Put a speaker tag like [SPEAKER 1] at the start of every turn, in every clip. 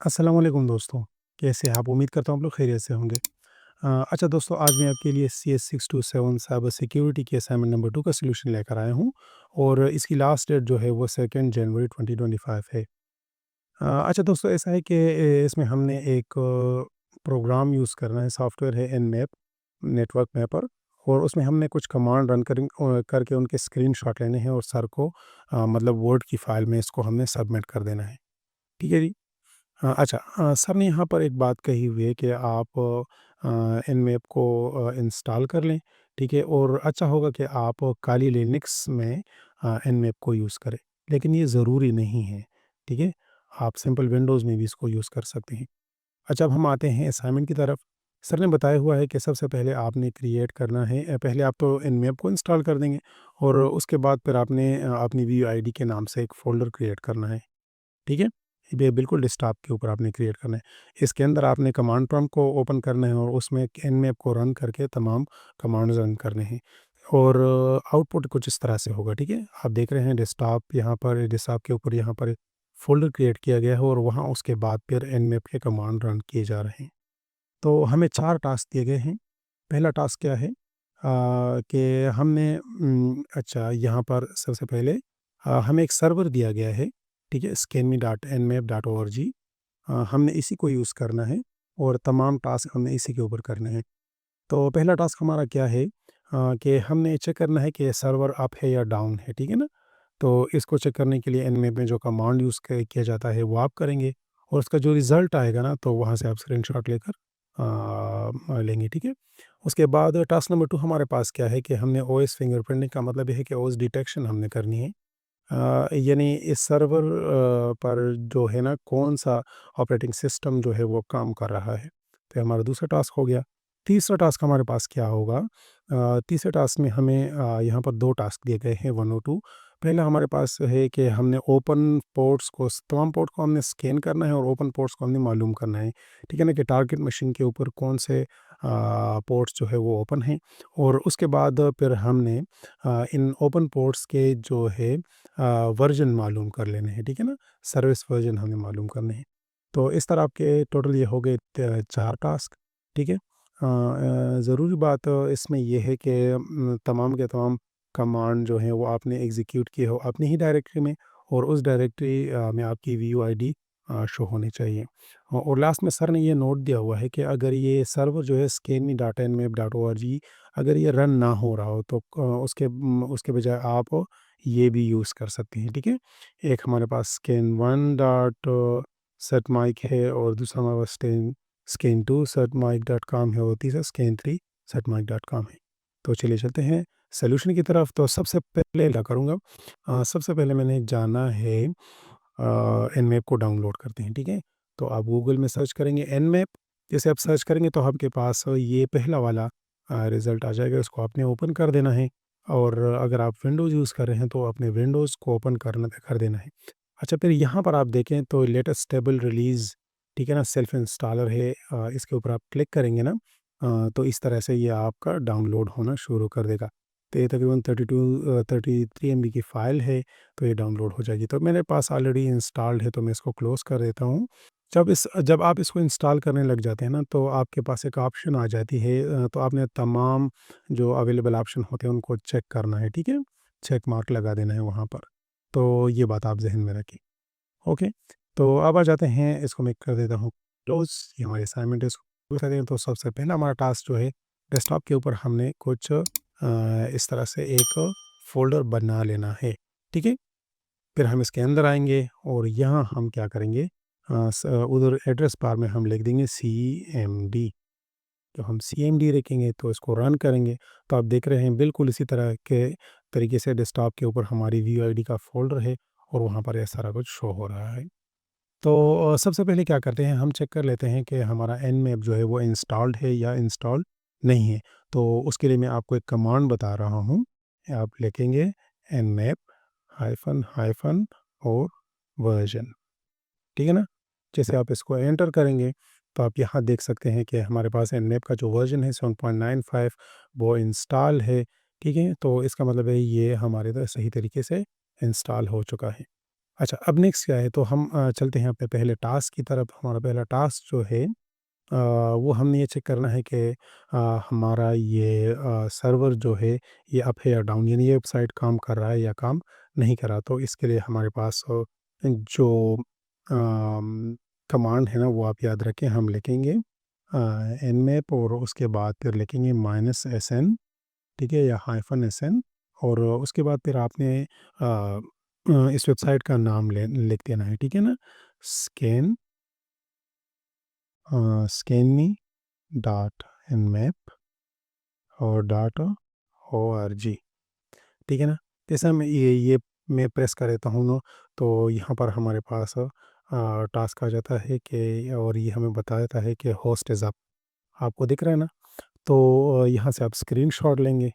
[SPEAKER 1] अस्सलाम वालेकुम दोस्तों, कैसे हैं आप? उम्मीद करता हूँ आप लोग खैरियत से होंगे। अच्छा दोस्तों, आज मैं आपके लिए CS 627 साइबर सिक्योरिटी के असाइनमेंट नंबर 2 का सॉल्यूशन लेकर आया हूँ और इसकी लास्ट डेट जो है वो 2 जनवरी 2025 है। अच्छा दोस्तों, ऐसा है कि इसमें हमने एक प्रोग्राम यूज़ करना है, सॉफ्टवेयर है nmap नेटवर्क मैपर, और उसमें हमने कुछ कमांड रन करके उनके स्क्रीनशॉट लेने हैं और सर को मतलब वर्ड की फ़ाइल में इसको हमने सबमिट कर देना है। ठीक है जी? अच्छा, सर ने यहाँ पर एक बात कही हुई है कि आप nmap को इंस्टॉल कर लें, ठीक है? और अच्छा होगा कि आप काली लिनक्स में nmap को यूज़ करें, लेकिन ये ज़रूरी नहीं है, ठीक है? आप सिंपल विंडोज़ में भी इसको यूज़ कर सकते हैं। अच्छा, अब हम आते हैं असाइनमेंट की तरफ। सर ने बताया हुआ है कि सबसे पहले आपने क्रिएट करना है, पहले आप तो nmap को इंस्टॉल कर देंगे और उसके बाद फिर आपने अपनी वीयूआईडी के नाम से एक फ़ोल्डर क्रिएट करना है। ठीक है? ये बिल्कुल डेस्कटॉप के ऊपर आपने क्रिएट करना है। इसके अंदर आपने कमांड प्रॉम्प्ट को ओपन करना है और उसमें nmap को रन करके तमाम कमांड्स रन करने हैं और आउटपुट कुछ इस तरह से होगा, ठीक है? आप देख रहे हैं डेस्कटॉप, यहाँ पर डेस्कटॉप के ऊपर यहाँ पर फ़ोल्डर क्रिएट किया गया है और वहाँ उसके बाद फिर nmap के कमांड रन किए जा रहे हैं। तो हमें 4 टास्क दिए गए हैं। पहला टास्क क्या है कि हमने अच्छा, यहाँ पर सबसे पहले हमें एक सर्वर दिया गया है, ठीक है? scanme.nmap.org, हमने इसी को यूज़ करना है और तमाम टास्क हमने इसी के ऊपर करने हैं। तो पहला टास्क हमारा क्या है कि हमने चेक करना है कि सर्वर अप है या डाउन है, ठीक है ना? तो इसको चेक करने के लिए nmap में जो कमांड यूज़ किया जाता है वो आप करेंगे और उसका जो रिज़ल्ट आएगा ना, तो वहाँ से आप स्क्रीनशॉट लेकर लेंगे, ठीक है? उसके बाद टास्क नंबर 2 हमारे पास क्या है कि हमने ओएस फिंगरप्रिंटिंग का मतलब ये है कि ओएस डिटेक्शन हमने करनी है। यानी इस सर्वर पर जो है ना, कौन-सा ऑपरेटिंग सिस्टम जो है वो काम कर रहा है। तो ये हमारा दूसरा टास्क हो गया। तीसरा टास्क हमारे पास क्या होगा? तीसरे टास्क में हमें यहाँ पर 2 टास्क दिए गए हैं, 1 और 2। पहला हमारे पास है कि हमने ओपन पोर्ट्स को, तमाम पोर्ट को हमने स्कैन करना है और ओपन पोर्ट्स को हमने मालूम करना है। ठीक है ना? कि टारगेट मशीन के ऊपर कौन से पोर्ट्स जो है वो ओपन हैं, और उसके बाद फिर हमने इन ओपन पोर्ट्स के जो है वर्जन मालूम कर लेने हैं, ठीक है ना? सर्विस वर्जन हमें मालूम करने हैं। तो इस तरह आपके टोटल ये हो गए 4 टास्क, ठीक है? ज़रूरी बात इसमें ये है कि तमाम के तमाम कमांड जो हैं वो आपने एग्ज़ीक्यूट किए हो अपनी ही डायरेक्टरी में, और उस डायरेक्टरी में आपकी वीयूआईडी शो होनी चाहिए। और लास्ट में सर ने ये नोट दिया हुआ है कि अगर ये सर्वर जो है scanme.nmap.org, अगर ये रन ना हो रहा हो तो उसके बजाय आप ये भी यूज़ कर सकते हैं, ठीक है? एक हमारे पास scan1 डॉट सेटमाइक है और दूसरा हमारे पास scan2 setmic.com है और तीसरा scan3 setmic.com है। तो चलिए चलते हैं सॉल्यूशन की तरफ। तो सबसे पहले क्या करूँगा, सबसे पहले मैंने जाना है, nmap को डाउनलोड करते हैं, ठीक है? तो आप गूगल में सर्च करेंगे nmap, जैसे आप सर्च करेंगे तो आपके पास ये पहला वाला रिज़ल्ट आ जाएगा, इसको आपने ओपन कर देना है। और अगर आप विंडोज़ यूज़ कर रहे हैं तो अपने विंडोज़ को ओपन कर देना है। अच्छा, फिर यहाँ पर आप देखें तो लेटेस्ट स्टेबल रिलीज़, ठीक है ना? सेल्फ इंस्टॉलर है, इसके ऊपर आप क्लिक करेंगे ना, तो इस तरह से ये आपका डाउनलोड होना शुरू कर देगा। तो ये तकरीबन 33 एमबी की फ़ाइल है, तो ये डाउनलोड हो जाएगी। तो मेरे पास ऑलरेडी इंस्टॉल्ड है, तो मैं इसको क्लोज़ कर देता हूँ। जब आप इसको इंस्टॉल करने लग जाते हैं ना, तो आपके पास एक ऑप्शन आ जाती है, तो आपने तमाम जो अवेलेबल ऑप्शन होते हैं उनको चेक करना है, ठीक है? चेक मार्क लगा देना है वहाँ पर। तो ये बात आप ज़हन में रखें। ओके, तो अब आ जाते हैं, इसको मैं कर देता हूँ क्लोज़। ये हमारी असाइनमेंट है, इसको close कर दें। तो सबसे पहला हमारा टास्क जो है, डेस्कटॉप के ऊपर हमने कुछ इस तरह से एक फ़ोल्डर बना लेना है, ठीक है? फिर हम इसके अंदर आएँगे और यहाँ हम क्या करेंगे, उधर एड्रेस बार में हम लिख देंगे CMD। तो हम CMD रखेंगे तो इसको रन करेंगे, तो आप देख रहे हैं बिल्कुल इसी तरह के तरीके से डेस्कटॉप के ऊपर हमारी वीयूआईडी का फ़ोल्डर है और वहाँ पर ये सारा कुछ शो हो रहा है। तो सबसे पहले क्या करते हैं, हम चेक कर लेते हैं कि हमारा nmap जो है वो इंस्टॉल्ड है या इंस्टॉल नहीं है। तो उसके लिए मैं आपको एक कमांड बता रहा हूँ। आप लिखेंगे nmap हाइफ़न हाइफ़न और वर्जन, ठीक है ना? जैसे आप इसको एंटर करेंगे, तो आप यहाँ देख सकते हैं कि हमारे पास nmap का जो वर्जन है 7.95 वो इंस्टॉल है, ठीक है? तो इसका मतलब है ये हमारे इधर सही तरीके से इंस्टॉल हो चुका है। अच्छा, अब नेक्स्ट क्या है, तो हम चलते हैं अपने पहले टास्क की तरफ। हमारा पहला टास्क जो है वो हमने ये चेक करना है कि हमारा ये सर्वर जो है ये अप है या डाउन, यानी ये वेबसाइट काम कर रहा है या काम नहीं कर रहा। तो इसके लिए हमारे पास जो कमांड है ना वो आप याद रखें, हम लिखेंगे nmap और उसके बाद फिर लिखेंगे -sn, ठीक है, या -sn। और उसके बाद फिर आपने इस वेबसाइट का नाम लिख देना है, ठीक है ना, स्कैन स्कैन डॉट nmap और डॉट org, ठीक है ना। जैसे हम ये मैं प्रेस कर देता हूँ ना, तो यहाँ पर हमारे पास टास्क आ जाता है कि, और ये हमें बता देता है कि होस्ट इज़ अप, आपको दिख रहा है ना। तो यहाँ से आप स्क्रीनशॉट लेंगे,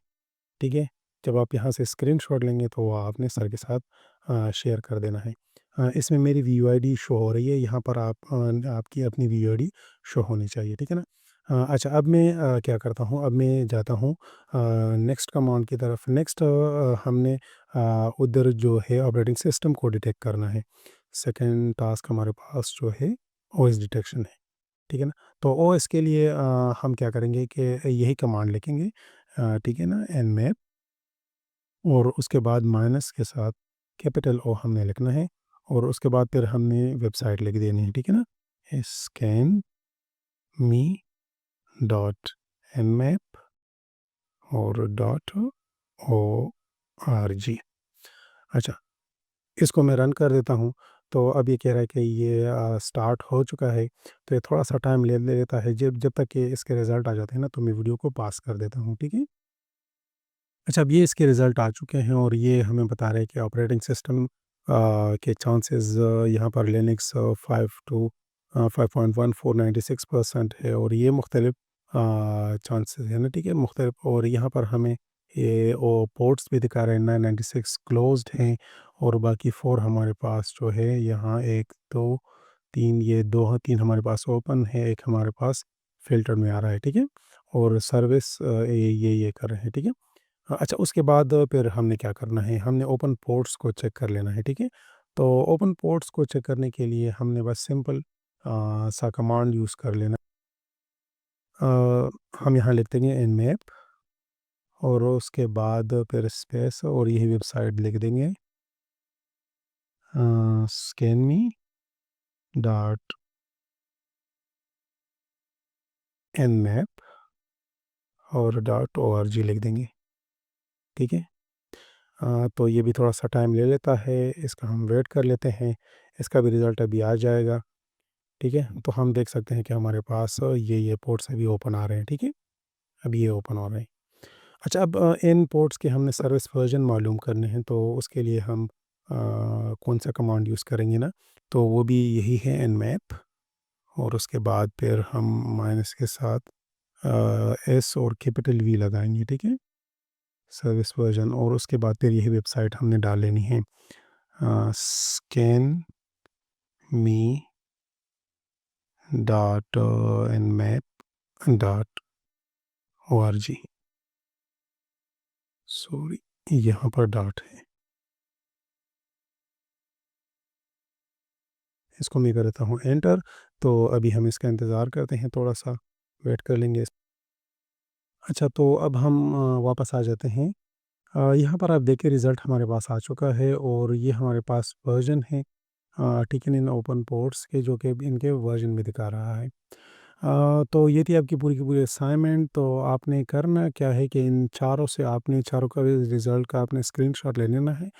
[SPEAKER 1] ठीक है। जब आप यहाँ से स्क्रीनशॉट लेंगे तो वो आपने सर के साथ शेयर कर देना है। इसमें मेरी वीयूआईडी शो हो रही है, यहाँ पर आपकी अपनी वीयूआईडी शो होनी चाहिए, ठीक है ना। अच्छा, अब मैं क्या करता हूँ, अब मैं जाता हूँ नेक्स्ट कमांड की तरफ। नेक्स्ट हमने उधर जो है ऑपरेटिंग सिस्टम को डिटेक्ट करना है। सेकंड टास्क हमारे पास जो है ओएस डिटेक्शन है, ठीक है ना। तो ओएस के लिए हम क्या करेंगे कि यही कमांड लिखेंगे, ठीक है ना, nmap और उसके बाद माइनस के साथ कैपिटल ओ हमने लिखना है, और उसके बाद फिर हमने वेबसाइट लिख देनी है, ठीक है ना, स्कैन मी डॉट nmap और डॉट ओ आर जी। अच्छा, इसको मैं रन कर देता हूँ। तो अब ये कह रहा है कि ये स्टार्ट हो चुका है। तो ये थोड़ा सा टाइम ले लेता है, जब जब तक कि इसके रिज़ल्ट आ जाते हैं ना, तो मैं वीडियो को पास कर देता हूँ, ठीक है। अच्छा, अब ये इसके रिज़ल्ट आ चुके हैं और ये हमें बता रहे हैं कि ऑपरेटिंग सिस्टम के चांसेस यहाँ पर लिनक्स 5 टू 5.1496% है, और ये मुख्तलिफ चांसेस है ना, ठीक है, मुख्तलिफ। और यहाँ पर हमें ये वो पोर्ट्स भी दिखा रहे हैं, 996 क्लोज्ड हैं, और बाकी 4 हमारे पास जो है यहाँ 1 2 3, ये 2 3 हमारे पास ओपन है, एक हमारे पास फ़िल्टर में आ रहा है, ठीक है। और सर्विस ये कर रहे हैं, ठीक है। अच्छा, उसके बाद फिर हमने क्या करना है, हमने ओपन पोर्ट्स को चेक कर लेना है, ठीक है। तो ओपन पोर्ट्स को चेक करने के लिए हमने बस सिंपल सा कमांड यूज़ कर लेना। हम यहाँ लिख देंगे nmap और उसके बाद फिर स्पेस और यही वेबसाइट लिख देंगे, स्कैन मी डॉट nmap और डॉट org लिख देंगे, ठीक है। तो ये भी थोड़ा सा टाइम ले लेता है, इसका हम वेट कर लेते हैं, इसका भी रिज़ल्ट अभी आ जाएगा, ठीक है। तो हम देख सकते हैं कि हमारे पास ये पोर्ट्स अभी ओपन आ रहे हैं, ठीक है। अभी ये ओपन हो रहे हैं। अच्छा, अब इन पोर्ट्स के हमने सर्विस वर्जन मालूम करने हैं, तो उसके लिए हम कौन सा कमांड यूज़ करेंगे ना, तो वो भी यही है nmap, और उसके बाद फिर हम माइनस के साथ एस और कैपिटल वी लगाएंगे, ठीक है, सर्विस वर्जन। और उसके बाद फिर यही वेबसाइट हमने डाल लेनी है, scan me dot nmap dot org, sorry, यहाँ पर डॉट है, इसको मैं कर देता हूँ एंटर। तो अभी हम इसका इंतज़ार करते हैं, थोड़ा सा वेट कर लेंगे। अच्छा, तो अब हम वापस आ जाते हैं। यहाँ पर आप देखिए रिज़ल्ट हमारे पास आ चुका है, और ये हमारे पास वर्जन है, ठीक है, इन ओपन पोर्ट्स के, जो कि इनके वर्जन में दिखा रहा है। तो ये थी आपकी पूरी की पूरी असाइनमेंट। तो आपने करना क्या है कि इन चारों से आपने चारों का रिज़ल्ट का आपने स्क्रीनशॉट ले लेना है।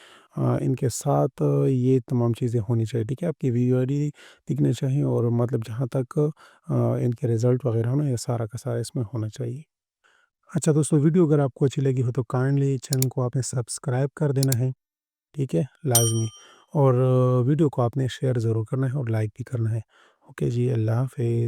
[SPEAKER 1] इनके साथ ये तमाम चीज़ें होनी चाहिए, ठीक है, आपकी वीआईडी दिखनी चाहिए, और मतलब जहाँ तक इनके रिज़ल्ट वगैरह ना, ये सारा का सारा इसमें होना चाहिए। अच्छा दोस्तों, वीडियो अगर आपको अच्छी लगी हो तो काइंडली चैनल को आपने सब्सक्राइब कर देना है, ठीक है, लाज़मी। और वीडियो को आपने शेयर ज़रूर करना है और लाइक भी करना है। ओके जी, अल्लाह हाफ़िज़।